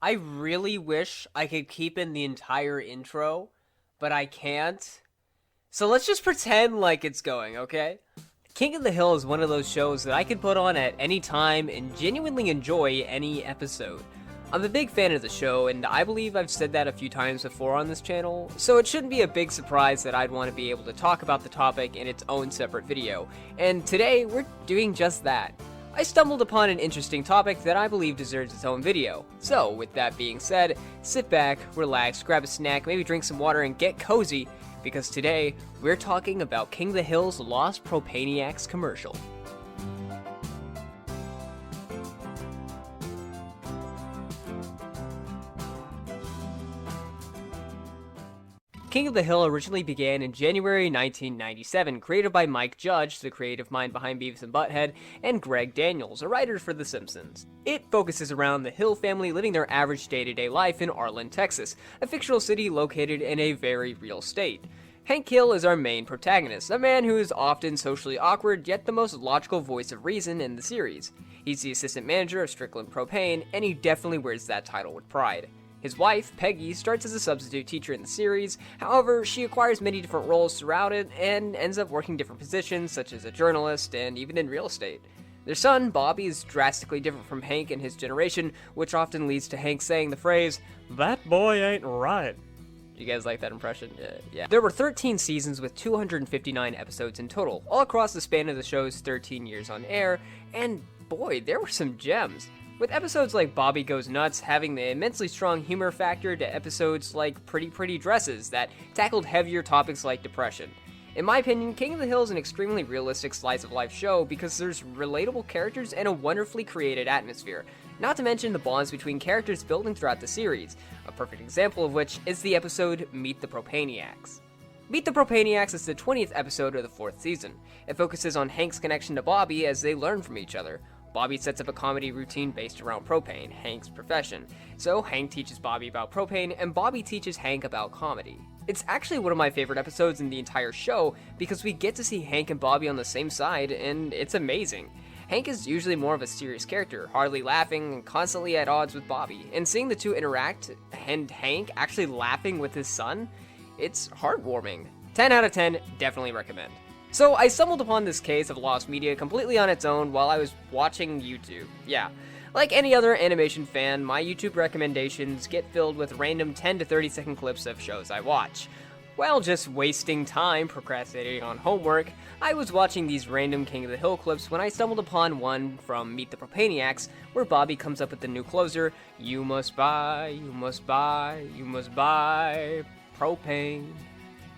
I really wish I could keep in the entire intro, but I can't. So let's just pretend like it's going, okay? King of the Hill is one of those shows that I could put on at any time and genuinely enjoy any episode. I'm a big fan of the show, and I believe I've said that a few times before on this channel, so it shouldn't be a big surprise that I'd want to be able to talk about the topic in its own separate video, and today we're doing just that. I stumbled upon an interesting topic that I believe deserves its own video. So, with that being said, sit back, relax, grab a snack, maybe drink some water, and get cozy, because today, we're talking about King of the Hill's Lost Propaniacs commercial. King of the Hill originally began in January 1997, created by Mike Judge, the creative mind behind Beavis and Butthead, and Greg Daniels, a writer for The Simpsons. It focuses around the Hill family living their average day-to-day life in Arlen, Texas, a fictional city located in a very real state. Hank Hill is our main protagonist, a man who is often socially awkward, yet the most logical voice of reason in the series. He's the assistant manager of Strickland Propane, and he definitely wears that title with pride. His wife, Peggy, starts as a substitute teacher in the series, however, she acquires many different roles throughout it and ends up working different positions such as a journalist and even in real estate. Their son, Bobby, is drastically different from Hank and his generation, which often leads to Hank saying the phrase, "That boy ain't right." You guys like that impression? Yeah. There were 13 seasons with 259 episodes in total, all across the span of the show's 13 years on air, and boy, there were some gems. With episodes like Bobby Goes Nuts having the immensely strong humor factor to episodes like Pretty Dresses that tackled heavier topics like depression. In my opinion, King of the Hill is an extremely realistic slice of life show because there's relatable characters and a wonderfully created atmosphere, not to mention the bonds between characters building throughout the series, a perfect example of which is the episode Meet the Propaniacs. Meet the Propaniacs is the 20th episode of the 4th season. It focuses on Hank's connection to Bobby as they learn from each other. Bobby sets up a comedy routine based around propane, Hank's profession. So Hank teaches Bobby about propane, and Bobby teaches Hank about comedy. It's actually one of my favorite episodes in the entire show because we get to see Hank and Bobby on the same side, and it's amazing. Hank is usually more of a serious character, hardly laughing and constantly at odds with Bobby, and seeing the two interact and Hank actually laughing with his son, it's heartwarming. 10 out of 10, definitely recommend. So I stumbled upon this case of lost media completely on its own while I was watching YouTube. Yeah, like any other animation fan, my YouTube recommendations get filled with random 10 to 30 second clips of shows I watch. While just wasting time procrastinating on homework, I was watching these random King of the Hill clips when I stumbled upon one from Meet the Propaniacs, where Bobby comes up with the new closer, "You must buy, you must buy, you must buy propane."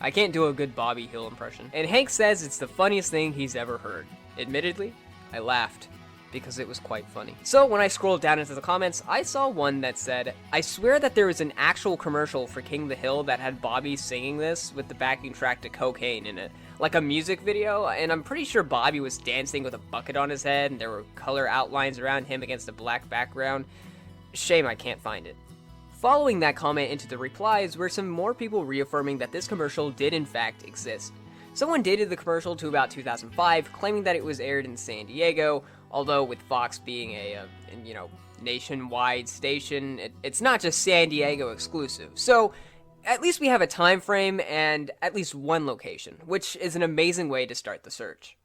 I can't do a good Bobby Hill impression. And Hank says it's the funniest thing he's ever heard. Admittedly, I laughed, because it was quite funny. So when I scrolled down into the comments, I saw one that said, "I swear that there was an actual commercial for King of the Hill that had Bobby singing this with the backing track to Cocaine in it. Like a music video, and I'm pretty sure Bobby was dancing with a bucket on his head, and there were color outlines around him against a black background. Shame I can't find it." Following that comment into the replies were some more people reaffirming that this commercial did in fact exist. Someone dated the commercial to about 2005, claiming that it was aired in San Diego, although with Fox being a nationwide station, it's not just San Diego exclusive. So at least we have a time frame and at least one location, which is an amazing way to start the search.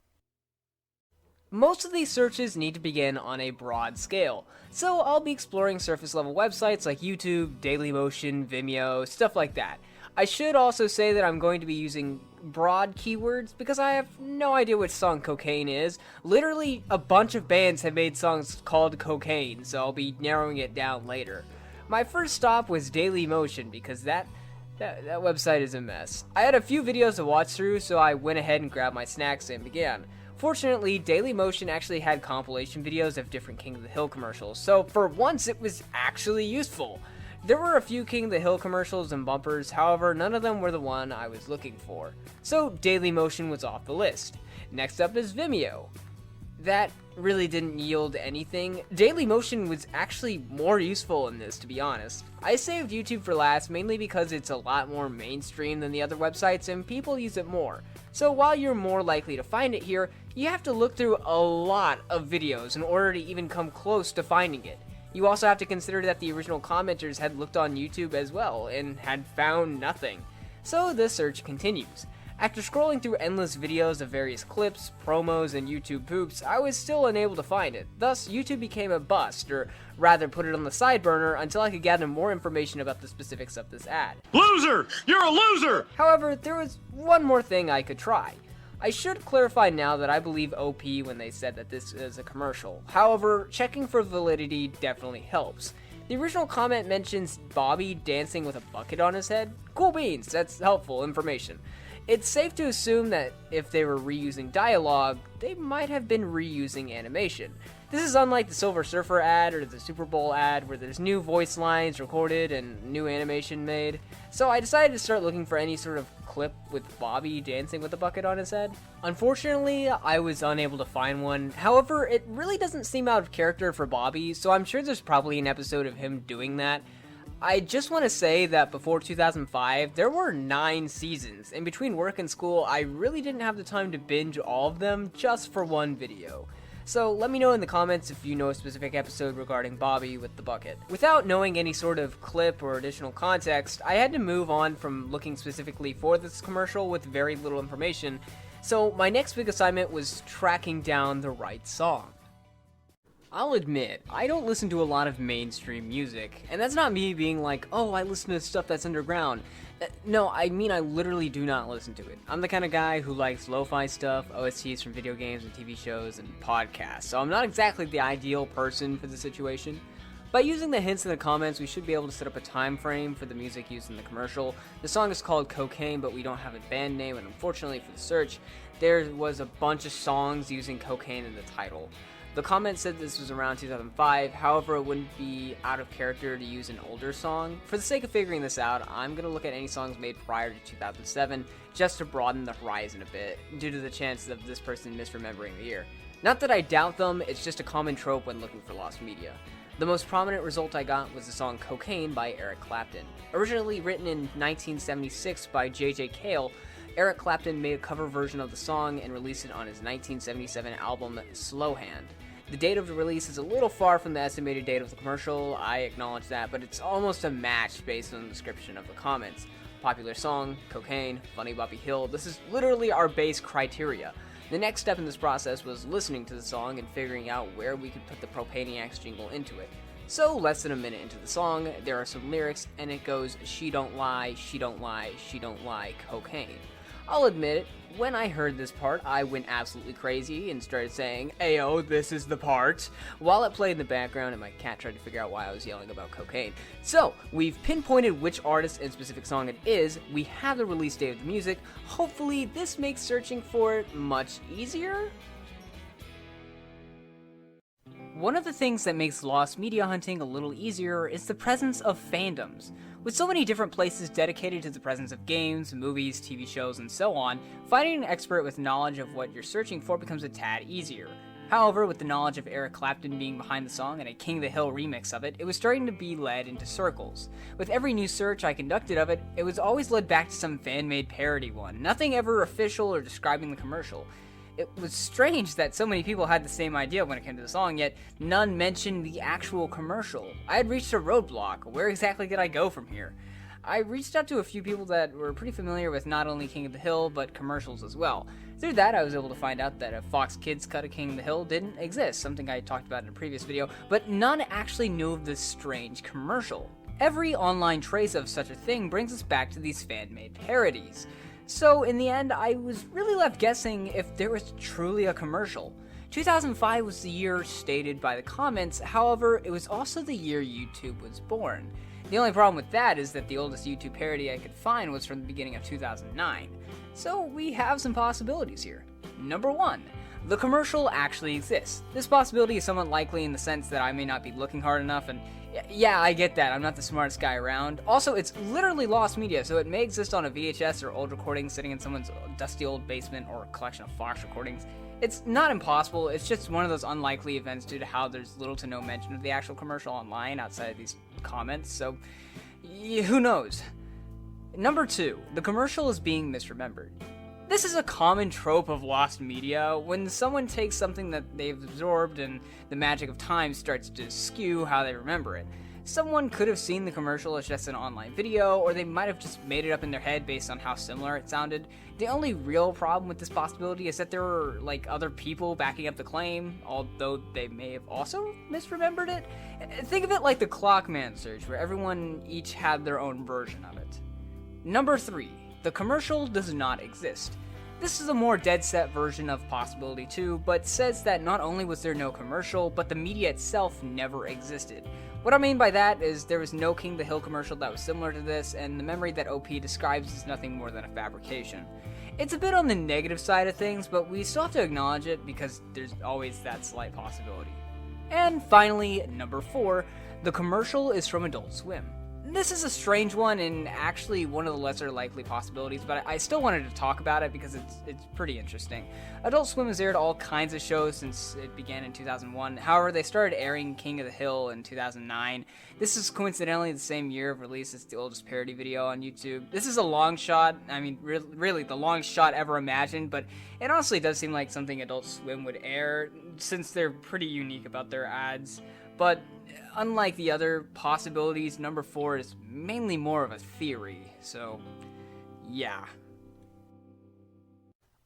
Most of these searches need to begin on a broad scale, so I'll be exploring surface level websites like YouTube, Dailymotion, Vimeo, stuff like that. I should also say that I'm going to be using broad keywords because I have no idea which song Cocaine is. Literally a bunch of bands have made songs called Cocaine, so I'll be narrowing it down later. My first stop was Dailymotion because that website is a mess. I had a few videos to watch through, so I went ahead and grabbed my snacks and began. Fortunately, Dailymotion actually had compilation videos of different King of the Hill commercials, so for once it was actually useful. There were a few King of the Hill commercials and bumpers, however, none of them were the one I was looking for. So Dailymotion was off the list. Next up is Vimeo. That really didn't yield anything. Dailymotion was actually more useful in this, to be honest. I saved YouTube for last mainly because it's a lot more mainstream than the other websites and people use it more. So while you're more likely to find it here, you have to look through a lot of videos in order to even come close to finding it. You also have to consider that the original commenters had looked on YouTube as well and had found nothing. So the search continues. After scrolling through endless videos of various clips, promos, and YouTube poops, I was still unable to find it. Thus, YouTube became a bust, or rather put it on the side burner until I could gather more information about the specifics of this ad. Loser! You're a loser! However, there was one more thing I could try. I should clarify now that I believe OP when they said that this is a commercial. However, checking for validity definitely helps. The original comment mentions Bobby dancing with a bucket on his head. Cool beans, that's helpful information. It's safe to assume that if they were reusing dialogue, they might have been reusing animation. This is unlike the Silver Surfer ad or the Super Bowl ad where there's new voice lines recorded and new animation made. So I decided to start looking for any sort of clip with Bobby dancing with a bucket on his head. Unfortunately, I was unable to find one. However, it really doesn't seem out of character for Bobby, so I'm sure there's probably an episode of him doing that. I just want to say that before 2005, there were 9 seasons, and between work and school, I really didn't have the time to binge all of them just for one video. So let me know in the comments if you know a specific episode regarding Bobby with the bucket. Without knowing any sort of clip or additional context, I had to move on from looking specifically for this commercial with very little information, so my next big assignment was tracking down the right song. I'll admit, I don't listen to a lot of mainstream music, and that's not me being like, oh, I listen to stuff that's underground. No, I mean I literally do not listen to it. I'm the kind of guy who likes lo-fi stuff, OSTs from video games and TV shows, and podcasts, so I'm not exactly the ideal person for the situation. By using the hints in the comments, we should be able to set up a time frame for the music used in the commercial. The song is called Cocaine, but we don't have a band name, and unfortunately for the search, there was a bunch of songs using cocaine in the title. The comment said this was around 2005, however it wouldn't be out of character to use an older song. For the sake of figuring this out, I'm going to look at any songs made prior to 2007, just to broaden the horizon a bit, due to the chance of this person misremembering the year. Not that I doubt them, it's just a common trope when looking for lost media. The most prominent result I got was the song Cocaine by Eric Clapton. Originally written in 1976 by J.J. Cale, Eric Clapton made a cover version of the song and released it on his 1977 album Slow Hand. The date of the release is a little far from the estimated date of the commercial, I acknowledge that, but it's almost a match based on the description of the comments. Popular song, cocaine, funny Bobby Hill, this is literally our base criteria. The next step in this process was listening to the song and figuring out where we could put the Propaniacs jingle into it. So, less than a minute into the song, there are some lyrics, and it goes, she don't lie, she don't lie, she don't lie, cocaine. I'll admit it, when I heard this part, I went absolutely crazy and started saying, "Ayo, this is the part," while it played in the background and my cat tried to figure out why I was yelling about cocaine. So, we've pinpointed which artist and specific song it is, we have the release date of the music, hopefully this makes searching for it much easier? One of the things that makes lost media hunting a little easier is the presence of fandoms. With so many different places dedicated to the presence of games, movies, TV shows, and so on, finding an expert with knowledge of what you're searching for becomes a tad easier. However, with the knowledge of Eric Clapton being behind the song and a King of the Hill remix of it, it was starting to be led into circles. With every new search I conducted of it, it was always led back to some fan-made parody one, nothing ever official or describing the commercial. It was strange that so many people had the same idea when it came to the song, yet none mentioned the actual commercial. I had reached a roadblock. Where exactly did I go from here? I reached out to a few people that were pretty familiar with not only King of the Hill, but commercials as well. Through that, I was able to find out that a Fox Kids cut of King of the Hill didn't exist, something I talked about in a previous video, but none actually knew of this strange commercial. Every online trace of such a thing brings us back to these fan-made parodies. So, in the end, I was really left guessing if there was truly a commercial. 2005 was the year stated by the comments, however, it was also the year YouTube was born. The only problem with that is that the oldest YouTube parody I could find was from the beginning of 2009. So, we have some possibilities here. Number 1. The commercial actually exists. This possibility is somewhat likely in the sense that I may not be looking hard enough, and yeah, I get that, I'm not the smartest guy around. Also, it's literally lost media, so it may exist on a VHS or old recording sitting in someone's dusty old basement or a collection of Fox recordings. It's not impossible, it's just one of those unlikely events due to how there's little to no mention of the actual commercial online outside of these comments, so who knows? Number 2, the commercial is being misremembered. This is a common trope of lost media. When someone takes something that they've absorbed and the magic of time starts to skew how they remember it. Someone could have seen the commercial as just an online video, or they might have just made it up in their head based on how similar it sounded. The only real problem with this possibility is that there were, other people backing up the claim, although they may have also misremembered it. Think of it like the Clockman search, where everyone each had their own version of it. Number 3. The commercial does not exist. This is a more dead-set version of Possibility 2, but says that not only was there no commercial, but the media itself never existed. What I mean by that is there was no King of the Hill commercial that was similar to this, and the memory that OP describes is nothing more than a fabrication. It's a bit on the negative side of things, but we still have to acknowledge it because there's always that slight possibility. And finally, number 4, the commercial is from Adult Swim. This is a strange one and actually one of the lesser likely possibilities, but I still wanted to talk about it because it's pretty interesting. Adult Swim has aired all kinds of shows since it began in 2001. However, they started airing King of the Hill in 2009. This is coincidentally the same year of release as the oldest parody video on YouTube. This is a long shot, I mean really the longest shot ever imagined, but it honestly does seem like something Adult Swim would air since they're pretty unique about their ads. But unlike the other possibilities, number 4 is mainly more of a theory, so yeah.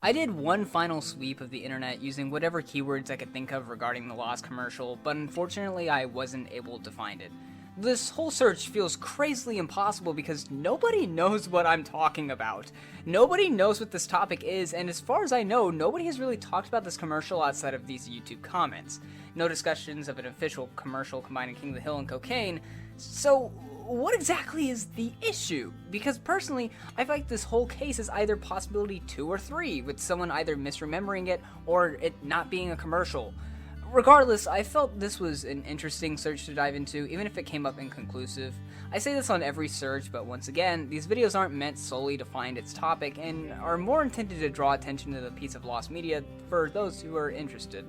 I did one final sweep of the internet using whatever keywords I could think of regarding the Lost commercial, but unfortunately I wasn't able to find it. This whole search feels crazily impossible because nobody knows what I'm talking about. Nobody knows what this topic is, and as far as I know, nobody has really talked about this commercial outside of these YouTube comments. No discussions of an official commercial combining King of the Hill and cocaine. So, what exactly is the issue? Because personally, I feel like this whole case is either possibility 2 or 3, with someone either misremembering it or it not being a commercial. Regardless, I felt this was an interesting search to dive into, even if it came up inconclusive. I say this on every search, but once again, these videos aren't meant solely to find its topic, and are more intended to draw attention to the piece of lost media for those who are interested.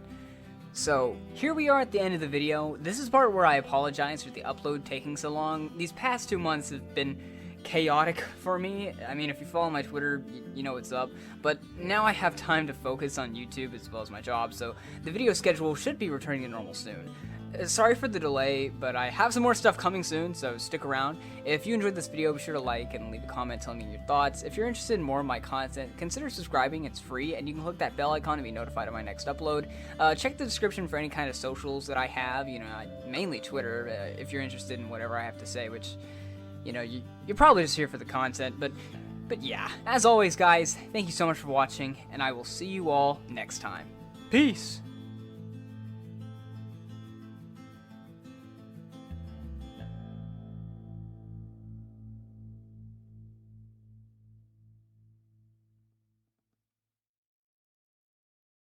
So, here we are at the end of the video. This is the part where I apologize for the upload taking so long. These past 2 months have been chaotic for me. I mean, if you follow my Twitter, you know what's up. But now I have time to focus on YouTube as well as my job, so the video schedule should be returning to normal soon. Sorry for the delay, but I have some more stuff coming soon, so stick around. If you enjoyed this video, be sure to like and leave a comment telling me your thoughts. If you're interested in more of my content, consider subscribing. It's free, and you can click that bell icon to be notified of my next upload. Check the description for any kind of socials that I have, mainly Twitter, if you're interested in whatever I have to say, which, you're probably just here for the content, but yeah. As always, guys, thank you so much for watching, and I will see you all next time. Peace!